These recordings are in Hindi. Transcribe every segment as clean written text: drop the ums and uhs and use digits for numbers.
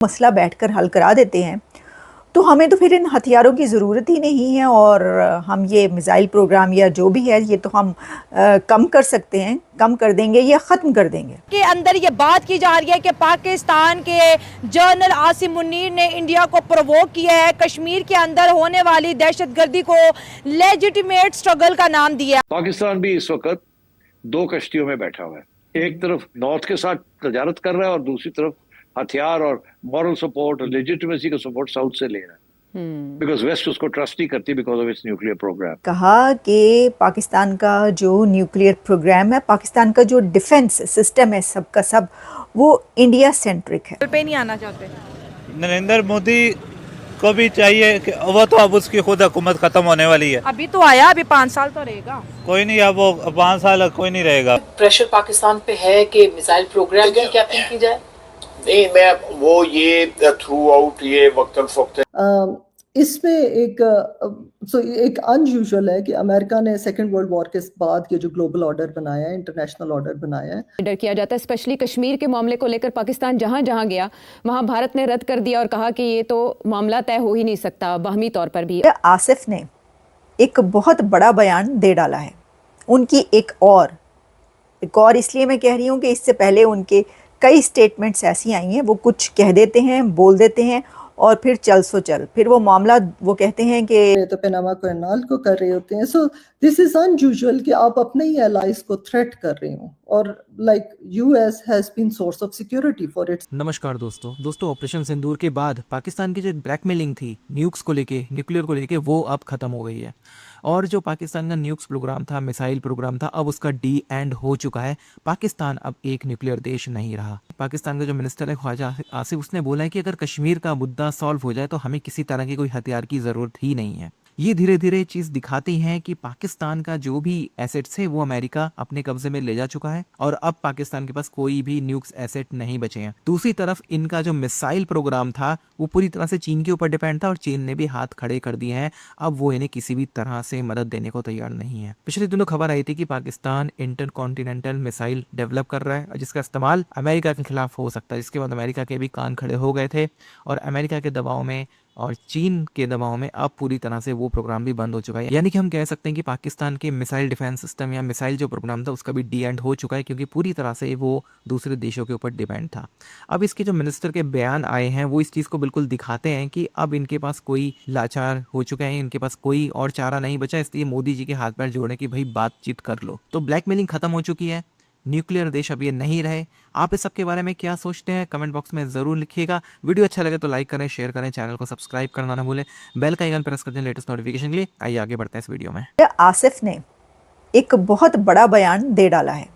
मसला बैठकर हल करा देते हैं, तो हमें तो फिर इन हथियारों की ज़रूरत ही नहीं है। और हम ये मिसाइल प्रोग्राम या जो भी है ये तो हम कम कर सकते हैं, कम कर देंगे या ख़त्म कर देंगे। के अंदर ये बात की जा रही है कि पाकिस्तान के जनरल आसिम मुनीर ने इंडिया को प्रोवोक किया है, कश्मीर के अंदर होने वाली दहशतगर्दी को लेजिटिमेट स्ट्रगल का नाम दिया। पाकिस्तान भी इस वक्त दो कश्तियों में बैठा हुआ है, एक तरफ नॉर्थ के साथ तजारत कर रहा है और दूसरी तरफ हथियार और मॉरल सपोर्ट और लेजिटिमेसी का सपोर्ट साउथ से ले रहा है, बिकॉज वेस्ट उसको ट्रस्ट नहीं करती because of its nuclear programme. कहा कि पाकिस्तान का जो न्यूक्लियर प्रोग्राम है, पाकिस्तान का जो डिफेंस सिस्टम है सबका सब, वो इंडिया सेंट्रिक है। पे नहीं आना चाहते। नरेंद्र मोदी को भी चाहिए कि वो तो अब उसकी खुद हुकूमत खत्म होने वाली है। अभी तो आया, अभी 5 साल तो रहेगा। कोई नहीं, अब वो 5 साल कोई नहीं रहेगा। प्रेशर पाकिस्तान पे है कि मिसाइल प्रोग्राम की कैपिंग की जाए। नहीं, मैं वो ये थ्रू आउट ये वक्तन फ़वक़्तन इसमें एक अनयूजुअल है कि अमेरिका ने सेकेंड वर्ल्ड वॉर के बाद ये जो ग्लोबल ऑर्डर बनाया है, इंटरनेशनल ऑर्डर बनाया है, डर किया जाता है। स्पेशली कश्मीर के मामले को लेकर पाकिस्तान जहां जहां गया वहां भारत ने रद्द कर दिया और कहा कि ये तो मामला तय हो ही नहीं सकता बाहमी तौर पर भी। आसिफ ने एक बहुत बड़ा बयान दे डाला है। उनकी एक और इसलिए मैं कह रही हूँ कि इससे पहले उनके कई स्टेटमेंट्स ऐसी आई हैं, वो कुछ कह देते हैं, बोल देते हैं और फिर चल सो चल, फिर वो मामला वो कहते हैं कि तो पनामा कैनाल को कर रहे होते हैं। सो दिस इज अनयूजुअल कि आप अपने ही एलाइज को थ्रेट कर रहे हो और like US has been source of security for its. नमस्कार दोस्तों, ऑपरेशन सिंदूर के बाद पाकिस्तान की जो ब्लैकमेलिंग थी न्यूक्स को लेके, न्यूक्लियर को लेके, वो अब खत्म हो गई है। और जो पाकिस्तान का न्यूक्स प्रोग्राम था, मिसाइल प्रोग्राम था, अब उसका डी एंड हो चुका है। पाकिस्तान अब एक न्यूक्लियर देश नहीं रहा। पाकिस्तान का जो मिनिस्टर है ख्वाजा आसिफ, उसने बोला है कि अगर कश्मीर का मुद्दा सॉल्व हो जाए तो हमें किसी तरह की कोई हथियार की ज़रूरत ही नहीं है। ये धीरे धीरे चीज़ दिखाती है कि पाकिस्तान का जो भी एसेट्स है वो अमेरिका अपने कब्जे में ले जा चुका है और अब पाकिस्तान के पास कोई भी न्यूक्स एसेट नहीं बचे हैं। दूसरी तरफ इनका जो मिसाइल प्रोग्राम था वो पूरी तरह से चीन के ऊपर डिपेंड था और चीन ने भी हाथ खड़े कर दिए हैं। अब वो इन्हें किसी भी तरह से मदद देने को तैयार नहीं है। पिछले दिनों खबर आई थी कि पाकिस्तान इंटरकॉन्टिनेंटल मिसाइल डेवलप कर रहा है जिसका इस्तेमाल अमेरिका के खिलाफ हो सकता है, जिसके बाद अमेरिका के भी कान खड़े हो गए थे और अमेरिका के दबाव में और चीन के दबाव में अब पूरी तरह से वो प्रोग्राम भी बंद हो चुका है। यानी कि हम कह सकते हैं कि पाकिस्तान के मिसाइल डिफेंस सिस्टम या मिसाइल जो प्रोग्राम था उसका भी डी एंड हो चुका है, क्योंकि पूरी तरह से वो दूसरे देशों के ऊपर डिपेंड था। अब इसके जो मिनिस्टर के बयान आए हैं वो इस चीज़ को बिल्कुल दिखाते हैं कि अब इनके पास कोई लाचार हो चुके हैं, इनके पास कोई और चारा नहीं बचा, इसलिए मोदी जी के हाथ पैर जोड़ने की भाई बातचीत कर लो। तो ब्लैकमेलिंग खत्म हो चुकी है, न्यूक्लियर देश अब ये नहीं रहे। आप इस सब के बारे में क्या सोचते हैं कमेंट बॉक्स में ज़रूर लिखिएगा। वीडियो अच्छा लगे तो लाइक करें, शेयर करें, चैनल को सब्सक्राइब करना ना भूलें, बेल का आइकन प्रेस कर दें लेटेस्ट नोटिफिकेशन के लिए। आइए आगे बढ़ते हैं इस वीडियो में। आसिफ ने एक बहुत बड़ा बयान दे डाला है।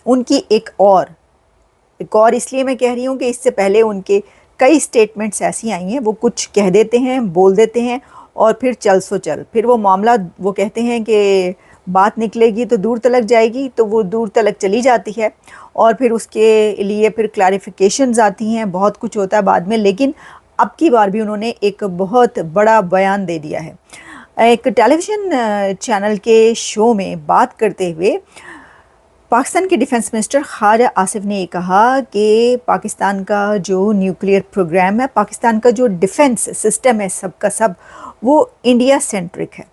उनकी एक और इसलिए मैं कह रही हूँ कि इससे पहले उनके कई स्टेटमेंट्स ऐसी आई हैं, वो कुछ कह देते हैं, बोल देते हैं और फिर चल सो चल, फिर वो मामला वो कहते हैं कि बात निकलेगी तो दूर तलक जाएगी, तो वो दूर तलक चली जाती है और फिर उसके लिए फिर क्लैरिफिकेशंस आती हैं, बहुत कुछ होता है बाद में। लेकिन अब की बार भी उन्होंने एक बहुत बड़ा बयान दे दिया है। एक टेलीविज़न चैनल के शो में बात करते हुए पाकिस्तान के डिफेंस मिनिस्टर ख्वाजा आसिफ ने ये कहा कि पाकिस्तान का जो न्यूक्लियर प्रोग्राम है, पाकिस्तान का जो डिफेंस सिस्टम है सबका सब, वो इंडिया सेंट्रिक है।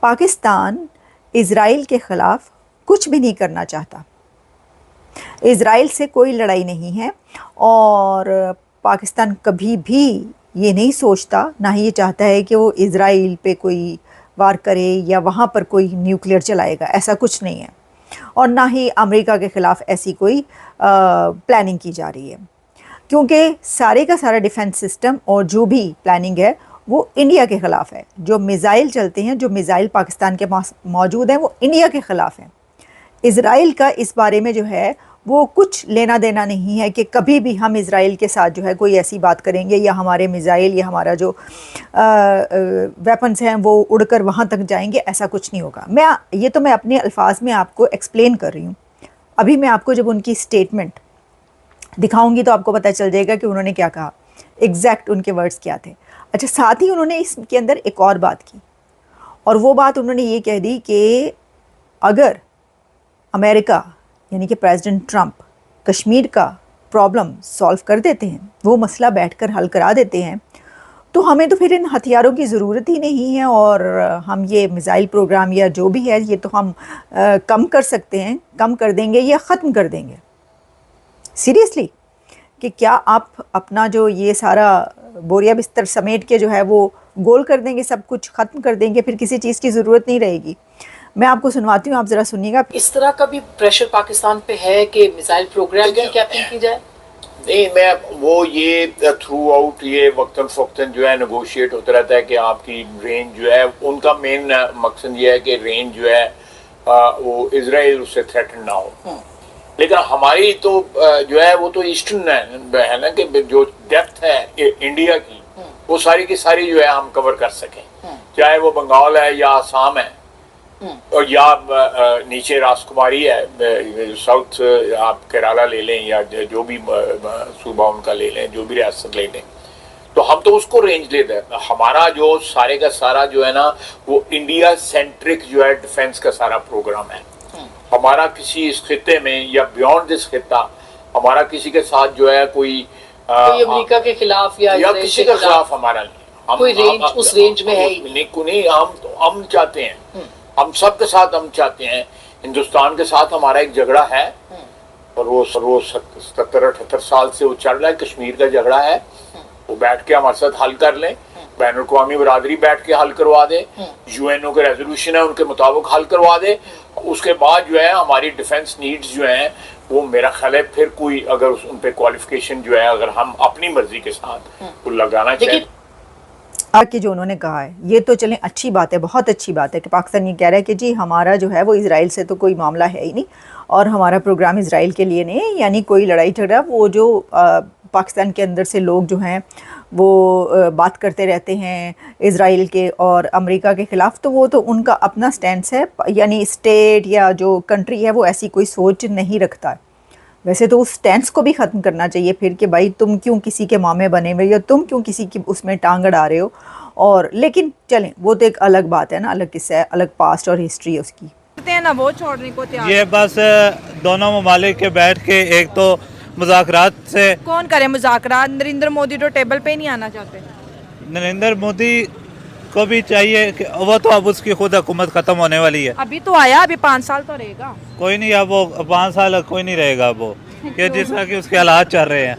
पाकिस्तान इज़राइल के ख़िलाफ़ कुछ भी नहीं करना चाहता, इज़राइल से कोई लड़ाई नहीं है और पाकिस्तान कभी भी ये नहीं सोचता, ना ही ये चाहता है कि वो इज़राइल पे कोई वार करे या वहाँ पर कोई न्यूक्लियर चलाएगा, ऐसा कुछ नहीं है। और ना ही अमेरिका के ख़िलाफ़ ऐसी कोई प्लानिंग की जा रही है, क्योंकि सारे का सारा डिफेंस सिस्टम और जो भी प्लानिंग है वो इंडिया के ख़िलाफ़ है। जो मिज़ाइल चलते हैं, जो मिज़ाइल पाकिस्तान के पास मौजूद हैं, वो इंडिया के ख़िलाफ़ हैं। इज़राइल का इस बारे में जो है वो कुछ लेना देना नहीं है कि कभी भी हम इज़राइल के साथ जो है कोई ऐसी बात करेंगे या हमारे मिज़ाइल या हमारा जो वेपन्स हैं वो उड़कर वहाँ तक जाएंगे, ऐसा कुछ नहीं होगा। ये तो मैं अपने अल्फाज में आपको एक्सप्लेन कर रही हूँ। अभी मैं आपको जब उनकी स्टेटमेंट दिखाऊंगी तो आपको पता चल जाएगा कि उन्होंने क्या कहा, एग्जैक्ट उनके वर्ड्स क्या थे। अच्छा, साथ ही उन्होंने इसके अंदर एक और बात की और वो बात उन्होंने ये कह दी कि अगर अमेरिका यानी कि प्रेसिडेंट ट्रंप कश्मीर का प्रॉब्लम सॉल्व कर देते हैं, वो मसला बैठकर हल करा देते हैं, तो हमें तो फिर इन हथियारों की ज़रूरत ही नहीं है। और हम ये मिसाइल प्रोग्राम या जो भी है ये तो हम कम कर सकते हैं, कम कर देंगे या ख़त्म कर देंगे। सीरियसली कि क्या आप अपना जो ये सारा बोरिया बिस्तर समेट के जो है वो गोल कर देंगे, सब कुछ ख़त्म कर देंगे, फिर किसी चीज़ की ज़रूरत नहीं रहेगी। मैं आपको सुनवाती हूँ, आप ज़रा सुनिएगा। इस तरह का भी प्रेशर पाकिस्तान पे है कि मिसाइल प्रोग्राम की कैपिंग की जाए? नहीं, मैं वो ये थ्रू आउट ये वक्तन फ़वक्तन जो है नेगोशिएट होता रहता है कि आपकी रेंज जो है, उनका मेन मकसद ये है कि रेंज जो है वो इजराइल उससे थ्रेटन ना हो। लेकिन हमारी तो जो है वो तो ईस्टर्न है ना, कि जो डेप्थ है इंडिया की वो सारी की सारी जो है हम कवर कर सकें, चाहे वो बंगाल है या आसाम है और या नीचे राजकुमारी है, साउथ आप केरला ले लें या जो भी सूबा उनका ले लें, जो भी रियासत ले लें, तो हम तो उसको रेंज ले दें। हमारा जो सारे का सारा जो है ना वो इंडिया सेंट्रिक जो है डिफेंस का सारा प्रोग्राम है। हमारा किसी इस खिते में या बियॉन्ड दिस खिता हमारा किसी के साथ जो है कोई अमेरिका के खिलाफ या किसी के खिलाफ हमारा नहीं, कोई रेंज उस रेंज में है ही नहीं। हम तो अमन चाहते हैं, हम सब के साथ हम चाहते हैं। हिंदुस्तान के साथ हमारा एक झगड़ा है और वो 70-78 साल से वो चल रहा है, कश्मीर का झगड़ा है, वो बैठ के हमारे साथ हल कर लें, बैनुल अक़वामी बरादरी बैठ के हल करवा दे, यूएनओ के रेजोल्यूशन है उनके मुताबिक हल करवा दे। उसके बाद जो है हमारी डिफेंस नीड्स जो हैं वो मेरा ख्याल है फिर कोई अगर उन पे क्वालिफिकेशन जो है अगर हम अपनी मर्जी के साथ वो लगाना चाहिए। कि जो उन्होंने कहा है ये तो चलें अच्छी बात है, बहुत अच्छी बात है कि पाकिस्तान ये कह रहा है कि जी हमारा जो है वो इजराइल से तो कोई मामला है ही नहीं और हमारा प्रोग्राम इजराइल के लिए नहीं है, यानी कोई लड़ाई झगड़ा वो जो पाकिस्तान के अंदर से लोग जो हैं वो बात करते रहते हैं इजराइल के और अमेरिका के ख़िलाफ़, तो वो तो उनका अपना स्टैंड है, यानी स्टेट या जो कंट्री है वो ऐसी कोई सोच नहीं रखता है। वैसे तो उस स्टैंड को भी ख़त्म करना चाहिए फिर कि भाई तुम क्यों किसी के मामे बने हुए या तुम क्यों किसी की उसमें टांग अड़ा रहे हो। और लेकिन चलें वो तो एक अलग बात है ना, अलग किस्सा है, अलग पास्ट और हिस्ट्री है उसकी। ना वो छोड़ने को तैयार ये बस दोनों ममालिक के बैठ के एक तो मुज़ाकरात से कौन करे मुज़ाकरात? नरेंद्र मोदी तो टेबल पे नहीं आना चाहते। नरेंद्र मोदी को भी चाहिए कि वो तो अब उसकी खुद हुकूमत ख़त्म होने वाली है। अभी तो आया, अभी 5 साल तो रहेगा। कोई नहीं, अब वो 5 साल कोई नहीं रहेगा वो, कि जिस तरह के उसके हालात चल रहे हैं।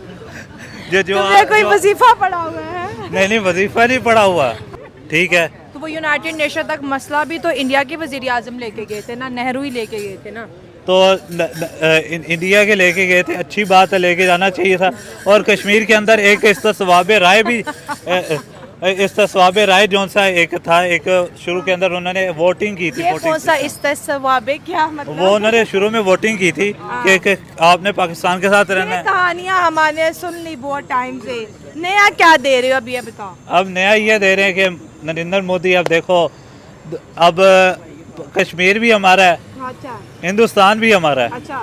जो कोई वजीफा पड़ा हुआ है? नहीं वजीफा नहीं पड़ा हुआ, ठीक है। तो वो यूनाइटेड नेशन तक मसला भी तो इंडिया के वजीर आजम लेके गए थे ना, नेहरू ही लेके गए थे ना, तो इंडिया के लेके गए थे, अच्छी बात है, लेके जाना चाहिए था। और कश्मीर के अंदर एक इस्तेसवाब राय भी इस्तेसवाब राय जो सा एक था, एक शुरू के अंदर उन्होंने वोटिंग की थी। कौन सा इस्तेसवाब, क्या मतलब? वो उन्होंने शुरू में वोटिंग की थी कि आपने पाकिस्तान के साथ रहना है। कहानियां हमारे सुन ली बहुत टाइम से, नया क्या दे रहे हो अभी? बताओ। अब नया ये दे रहे हैं कि नरेंद्र मोदी, अब देखो अब कश्मीर भी हमारा है, अच्छा, हिंदुस्तान भी हमारा है। अच्छा,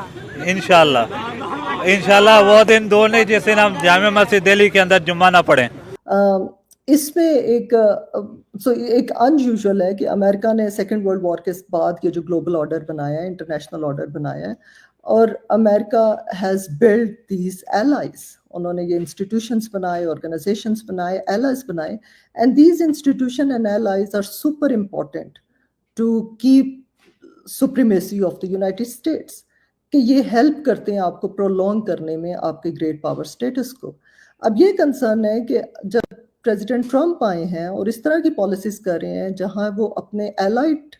इंशाल्लाह वो दिन दो नहीं जिस दिन हम जामे मस्जिद दिल्ली के अंदर जुम्मा ना पढ़ें। इसमें एक एक अनयूजुअल है कि अमेरिका ने सेकेंड वर्ल्ड वॉर के बाद ये जो ग्लोबल ऑर्डर बनाया है, इंटरनेशनल ऑर्डर बनाया है, और America has build these allies. उन्होंने ये इंस्टीट्यूशंस बनाए, ऑर्गेनाइजेशंस बनाए, एलाइज बनाए, and these institution and allies are super important to keep supremacy of the United States, कि ये हेल्प करते हैं आपको प्रोलॉन्ग करने में आपके ग्रेट पावर स्टेटस को। अब ये कंसर्न है कि जब प्रेसिडेंट ट्रंप आए हैं और इस तरह की पॉलिसीज कर रहे हैं जहां वो अपने एलाइड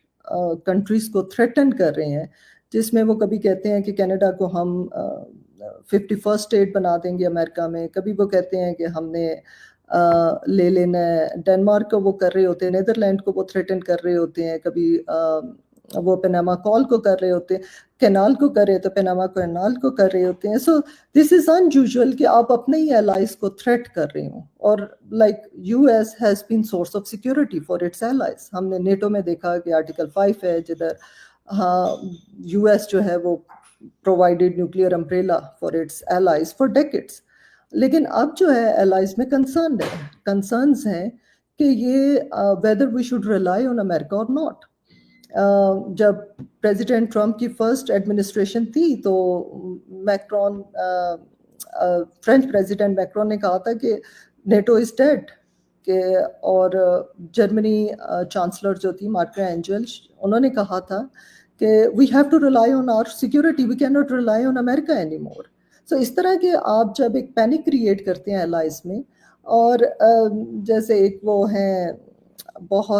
कंट्रीज को थ्रेटन कर रहे हैं, जिसमें वो कभी कहते हैं कि कनाडा को हम 51st स्टेट बना देंगे अमेरिका में, कभी वो कहते हैं कि हमने ले लेना है डेनमार्क को, वो कर रहे होते हैं नीदरलैंड को, वो थ्रेटन कर रहे होते हैं, कभी वो पनामा कॉल को कर रहे होते हैं, कैनाल को कर रहे तो पनामा कैनाल को कर रहे होते हैं। सो दिस इज अनयूजुअल कि आप अपने ही एलाइज को थ्रेट कर रहे हो। और like US has been source of security for its allies. हमने नेटो में देखा कि आर्टिकल 5 है जिधर यूएस जो है वो provided nuclear umbrella for its allies for decades. लेकिन अब जो है एलाइज में कंसर्न्स हैं कि ये whether we should rely on America और नॉट। जब प्रेसिडेंट ट्रंप की फर्स्ट एडमिनिस्ट्रेशन थी तो मैक्रॉन फ्रेंच प्रेसिडेंट मैक्रोन ने कहा था कि नेटो इज डेड कि, और जर्मनी चांसलर जो थी मार्करेट एंजल, उन्होंने कहा था कि we have to rely on our security, we can not rely on America any more. So इस तरह के आप जब एक पैनिक क्रिएट करते हैं एलाइज में, और जैसे एक वो हैं बहुत